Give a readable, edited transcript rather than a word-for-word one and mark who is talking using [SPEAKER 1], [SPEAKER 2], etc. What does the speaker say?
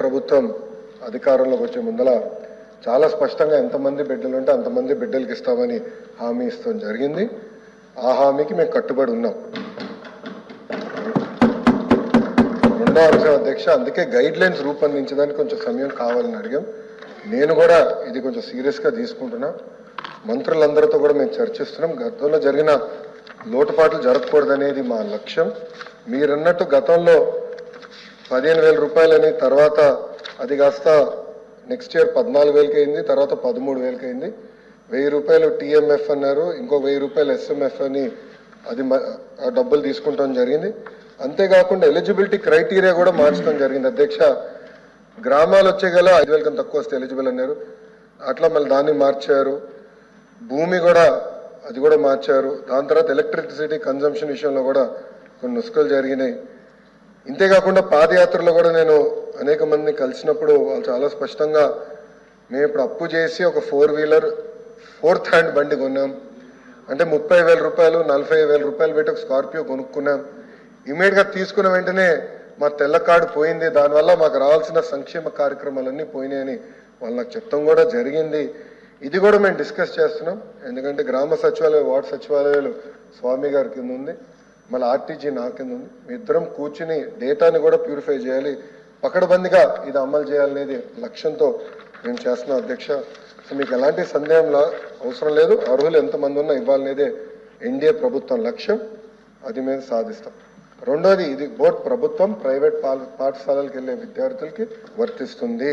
[SPEAKER 1] ప్రభుత్వం అధికారంలోకి వచ్చే ముందల చాలా స్పష్టంగా ఎంతమంది బిడ్డలు ఉంటే అంతమంది బిడ్డలకి ఇస్తామని హామీ ఇస్తాం జరిగింది. ఆ హామీకి మేము కట్టుబడి ఉన్నాం. రెండో అంశం అధ్యక్ష, అందుకే గైడ్ లైన్స్ రూపొందించడానికి కొంచెం సమయం కావాలని అడిగాం. నేను కూడా ఇది కొంచెం సీరియస్గా తీసుకుంటున్నా. మంత్రులందరితో కూడా మేము చర్చిస్తున్నాం. గతంలో జరిగిన లోటుపాట్లు జరగకూడదనేది మా లక్ష్యం. మీరన్నట్టు గతంలో 15,000 రూపాయలని, తర్వాత అది కాస్త నెక్స్ట్ ఇయర్ 14,000కి అయింది, తర్వాత 13,000కి అయింది. 1,000 రూపాయలు టీఎంఎఫ్ అన్నారు, ఇంకో 1,000 రూపాయలు ఎస్ఎంఎఫ్ అని అది ఆ డబ్బులు తీసుకుంటాం జరిగింది. అంతేకాకుండా ఎలిజిబిలిటీ క్రైటీరియా కూడా మార్చడం జరిగింది అధ్యక్ష. గ్రామాలు వచ్చే గల 5,000 కన్నా తక్కువ వస్తే ఎలిజిబుల్ అన్నారు, అట్లా మళ్ళీ దాన్ని మార్చారు. భూమి కూడా అది కూడా మార్చారు. దాని తర్వాత ఎలక్ట్రిసిటీ కన్జంప్షన్ విషయంలో కూడా కొన్ని నుసుకలు జరిగినాయి. ఇంతేకాకుండా పాదయాత్రలో కూడా నేను అనేక మందిని కలిసినప్పుడు వాళ్ళు చాలా స్పష్టంగా, మేము ఇప్పుడు అప్పు చేసి ఒక 4 వీలర్ 4th హ్యాండ్ బండి కొన్నాం అంటే 30,000 రూపాయలు 40,000 రూపాయలు పెట్టి ఒక స్కార్పియో కొనుక్కున్నాం. ఇమీడియట్గా తీసుకున్న వెంటనే మా తెల్ల కార్డు పోయింది, దానివల్ల మాకు రావాల్సిన సంక్షేమ కార్యక్రమాలన్నీ పోయినాయని వాళ్ళు నాకు చెప్తాం కూడా జరిగింది. ఇది కూడా మేము డిస్కస్ చేస్తున్నాం. ఎందుకంటే గ్రామ సచివాలయ వార్డు సచివాలయాలు స్వామి గారి కింద ఉంది, మళ్ళీ ఆర్టీజీ నా కింద ఉంది. మీ ఇద్దరం కూర్చుని డేటాని కూడా ప్యూరిఫై చేయాలి, పకడ్బందీగా ఇది అమలు చేయాలనేది లక్ష్యంతో మేము చేస్తున్నాం అధ్యక్ష. సో మీకు ఎలాంటి సందేహంలా అవసరం లేదు. అర్హులు ఎంతమంది ఉన్నా ఇవ్వాలనేదే ఎన్డీఏ ప్రభుత్వం లక్ష్యం, అది మేము సాధిస్తాం. రెండోది, ఇది బోర్డు ప్రభుత్వం ప్రైవేట్ పాఠశాలలకు వెళ్ళే విద్యార్థులకి వర్తిస్తుంది.